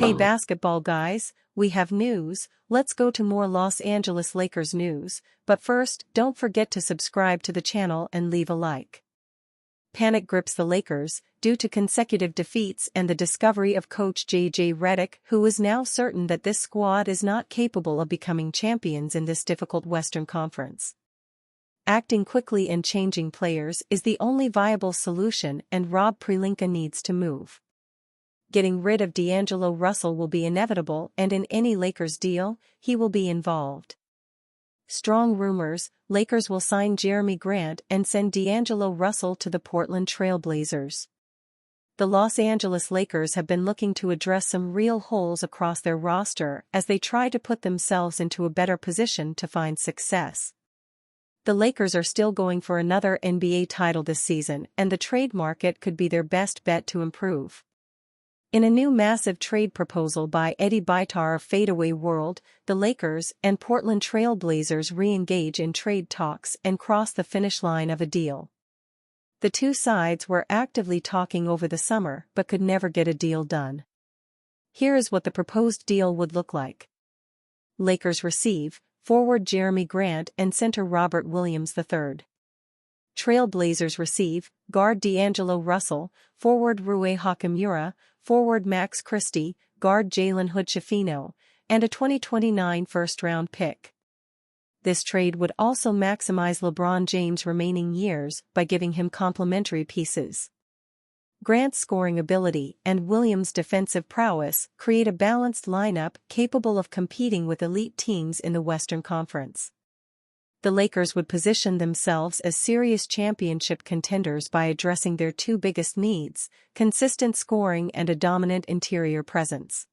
Hey basketball guys, we have news. Let's go to more Los Angeles Lakers news, but first, don't forget to subscribe to the channel and leave a like. Panic grips the Lakers, due to consecutive defeats and the discovery of coach J.J. Redick, who is now certain that this squad is not capable of becoming champions in this difficult Western Conference. Acting quickly and changing players is the only viable solution, and Rob Pelinka needs to move. Getting rid of D'Angelo Russell will be inevitable, and in any Lakers deal, he will be involved. Strong rumors: Lakers will sign Jerami Grant and send D'Angelo Russell to the Portland Trail Blazers. The Los Angeles Lakers have been looking to address some real holes across their roster as they try to put themselves into a better position to find success. The Lakers are still going for another NBA title this season, and the trade market could be their best bet to improve. In a new massive trade proposal by Eddie Bitar of Fadeaway World, the Lakers and Portland Trail Blazers re-engage in trade talks and cross the finish line of a deal. The two sides were actively talking over the summer but could never get a deal done. Here is what the proposed deal would look like. Lakers receive forward Jerami Grant and center Robert Williams III. Trail Blazers receive guard D'Angelo Russell, forward Rui Hachimura, forward Max Christie, guard Jalen Hood-Schifino, and a 2029 first-round pick. This trade would also maximize LeBron James' remaining years by giving him complementary pieces. Grant's scoring ability and Williams' defensive prowess create a balanced lineup capable of competing with elite teams in the Western Conference. The Lakers would position themselves as serious championship contenders by addressing their two biggest needs: consistent scoring and a dominant interior presence.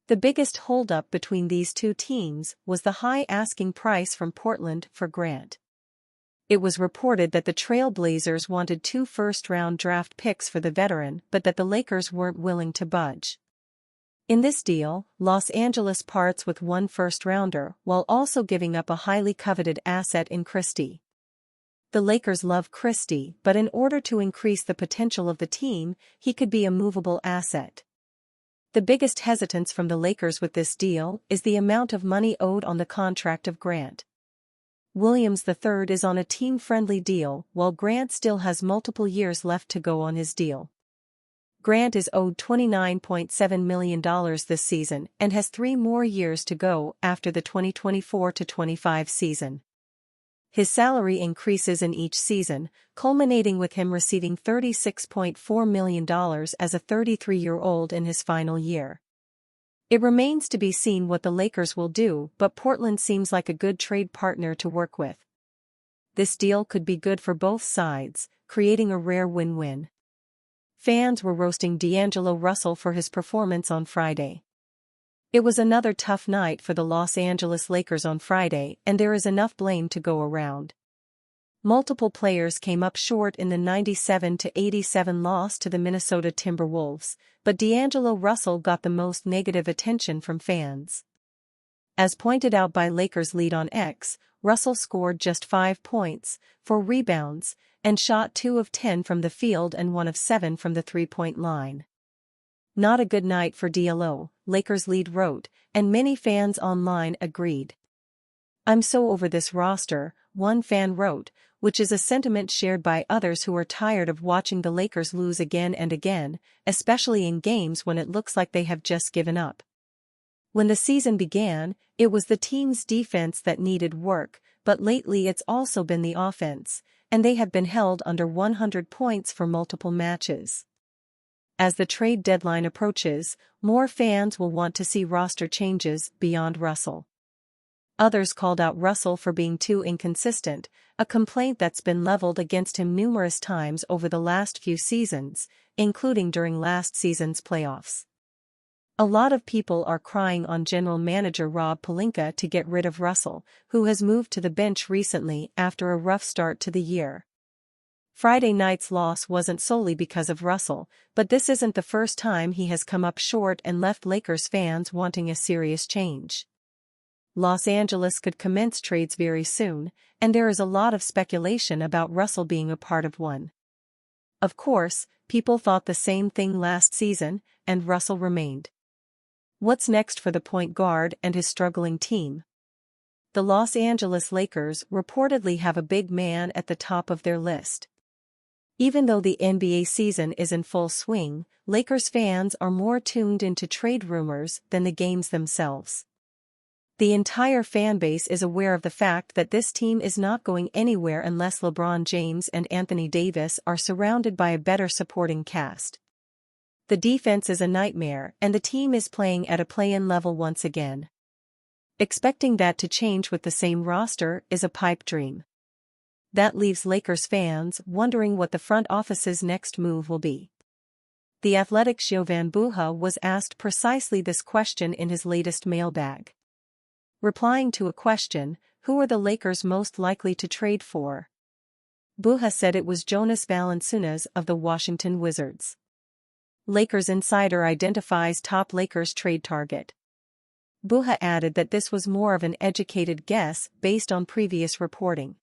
The biggest holdup between these two teams was the high asking price from Portland for Grant. It was reported that the Trail Blazers wanted 2 first-round draft picks for the veteran, but that the Lakers weren't willing to budge. In this deal, Los Angeles parts with 1 first-rounder while also giving up a highly coveted asset in Christie. The Lakers love Christie, but in order to increase the potential of the team, he could be a movable asset. The biggest hesitance from the Lakers with this deal is the amount of money owed on the contract of Grant. Williams III is on a team-friendly deal, while Grant still has multiple years left to go on his deal. Grant is owed $29.7 million this season and has 3 more years to go after the 2024-25 season. His salary increases in each season, culminating with him receiving $36.4 million as a 33-year-old in his final year. It remains to be seen what the Lakers will do, but Portland seems like a good trade partner to work with. This deal could be good for both sides, creating a rare win-win. Fans were roasting D'Angelo Russell for his performance on Friday. It was another tough night for the Los Angeles Lakers on Friday, and there is enough blame to go around. Multiple players came up short in the 97-87 loss to the Minnesota Timberwolves, but D'Angelo Russell got the most negative attention from fans. As pointed out by Lakers lead on X, Russell scored just 5 points, 4 rebounds, and shot 2 of 10 from the field and 1 of 7 from the three-point line. Not a good night for DLO, Lakers lead wrote, and many fans online agreed. "I'm so over this roster," one fan wrote, which is a sentiment shared by others who are tired of watching the Lakers lose again and again, especially in games when it looks like they have just given up. When the season began, it was the team's defense that needed work, but lately it's also been the offense, and they have been held under 100 points for multiple matches. As the trade deadline approaches, more fans will want to see roster changes beyond Russell. Others called out Russell for being too inconsistent, a complaint that's been leveled against him numerous times over the last few seasons, including during last season's playoffs. A lot of people are crying on general manager Rob Pelinka to get rid of Russell, who has moved to the bench recently after a rough start to the year. Friday night's loss wasn't solely because of Russell, but this isn't the first time he has come up short and left Lakers fans wanting a serious change. Los Angeles could commence trades very soon, and there is a lot of speculation about Russell being a part of one. Of course, people thought the same thing last season, and Russell remained. What's next for the point guard and his struggling team? The Los Angeles Lakers reportedly have a big man at the top of their list. Even though the NBA season is in full swing, Lakers fans are more tuned into trade rumors than the games themselves. The entire fanbase is aware of the fact that this team is not going anywhere unless LeBron James and Anthony Davis are surrounded by a better supporting cast. The defense is a nightmare and the team is playing at a play-in level once again. Expecting that to change with the same roster is a pipe dream. That leaves Lakers fans wondering what the front office's next move will be. The Athletic's Jovan Buha was asked precisely this question in his latest mailbag. Replying to a question, who are the Lakers most likely to trade for? Buha said it was Jonas Valanciunas of the Washington Wizards. Lakers Insider identifies top Lakers trade target. Buha added that this was more of an educated guess based on previous reporting.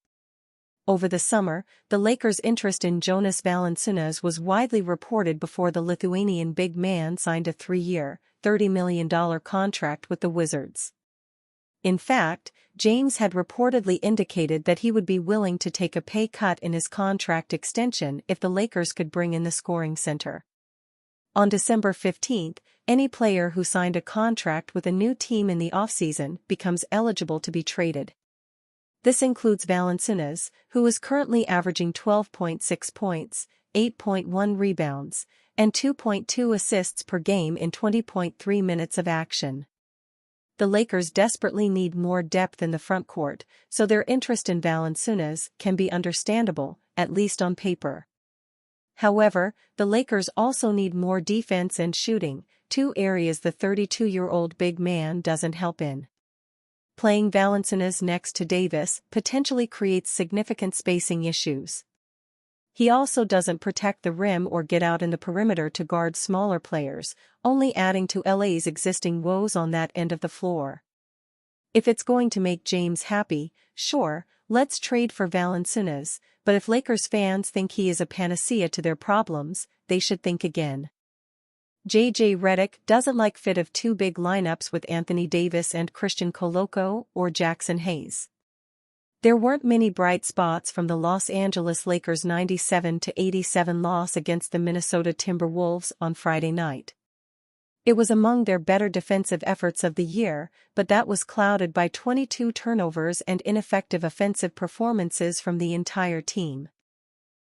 Over the summer, the Lakers' interest in Jonas Valanciunas was widely reported before the Lithuanian big man signed a 3-year, $30 million contract with the Wizards. In fact, James had reportedly indicated that he would be willing to take a pay cut in his contract extension if the Lakers could bring in the scoring center. On December 15, any player who signed a contract with a new team in the offseason becomes eligible to be traded. This includes Valanciunas, who is currently averaging 12.6 points, 8.1 rebounds, and 2.2 assists per game in 20.3 minutes of action. The Lakers desperately need more depth in the front court, so their interest in Valanciunas can be understandable, at least on paper. However, the Lakers also need more defense and shooting, two areas the 32-year-old big man doesn't help in. Playing Valanciunas next to Davis potentially creates significant spacing issues. He also doesn't protect the rim or get out in the perimeter to guard smaller players, only adding to LA's existing woes on that end of the floor. If it's going to make James happy, sure, let's trade for Valanciunas, but if Lakers fans think he is a panacea to their problems, they should think again. JJ Redick doesn't like fit of two big lineups with Anthony Davis and Christian Koloko or Jackson Hayes. There weren't many bright spots from the Los Angeles Lakers' 97-87 loss against the Minnesota Timberwolves on Friday night. It was among their better defensive efforts of the year, but that was clouded by 22 turnovers and ineffective offensive performances from the entire team.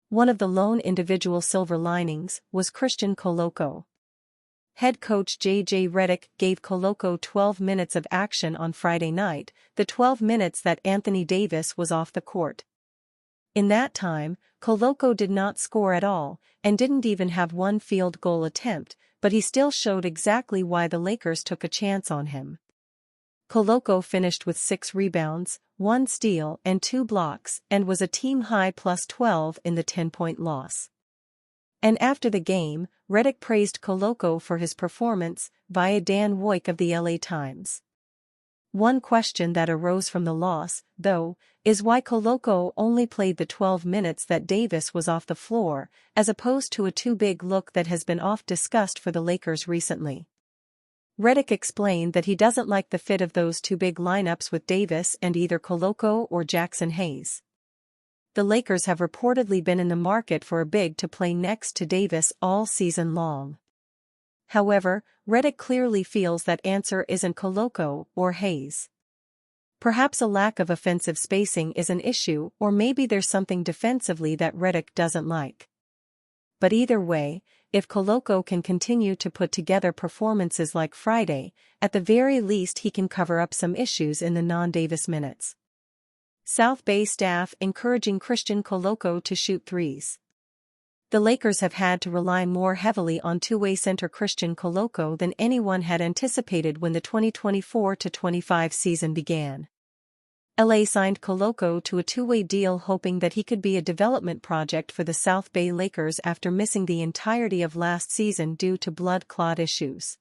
One of the lone individual silver linings was Christian Koloko. Head coach JJ Redick gave Koloko 12 minutes of action on Friday night, the 12 minutes that Anthony Davis was off the court. In that time, Koloko did not score at all, and didn't even have one field goal attempt, but he still showed exactly why the Lakers took a chance on him. Koloko finished with 6 rebounds, 1 steal and 2 blocks and was a team-high +12 in the 10-point loss. And after the game, Redick praised Koloko for his performance, via Dan Woik of the LA Times. One question that arose from the loss, though, is why Koloko only played the 12 minutes that Davis was off the floor, as opposed to a too-big look that has been oft-discussed for the Lakers recently. Redick explained that he doesn't like the fit of those two big lineups with Davis and either Koloko or Jackson Hayes. The Lakers have reportedly been in the market for a big to play next to Davis all season long. However, Redick clearly feels that answer isn't Koloko or Hayes. Perhaps a lack of offensive spacing is an issue, or maybe there's something defensively that Redick doesn't like. But either way, if Koloko can continue to put together performances like Friday, at the very least he can cover up some issues in the non-Davis minutes. South Bay staff encouraging Christian Koloko to shoot threes. The Lakers have had to rely more heavily on two-way center Christian Koloko than anyone had anticipated when the 2024-25 season began. LA signed Koloko to a two-way deal hoping that he could be a development project for the South Bay Lakers after missing the entirety of last season due to blood clot issues.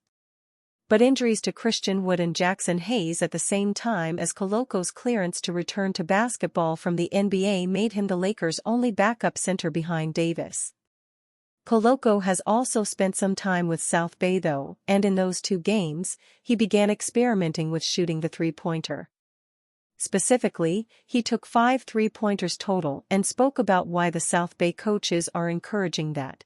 But injuries to Christian Wood and Jackson Hayes at the same time as Koloko's clearance to return to basketball from the NBA made him the Lakers' only backup center behind Davis. Koloko has also spent some time with South Bay though, and in those 2 games, he began experimenting with shooting the three-pointer. Specifically, he took 5 three-pointers total and spoke about why the South Bay coaches are encouraging that.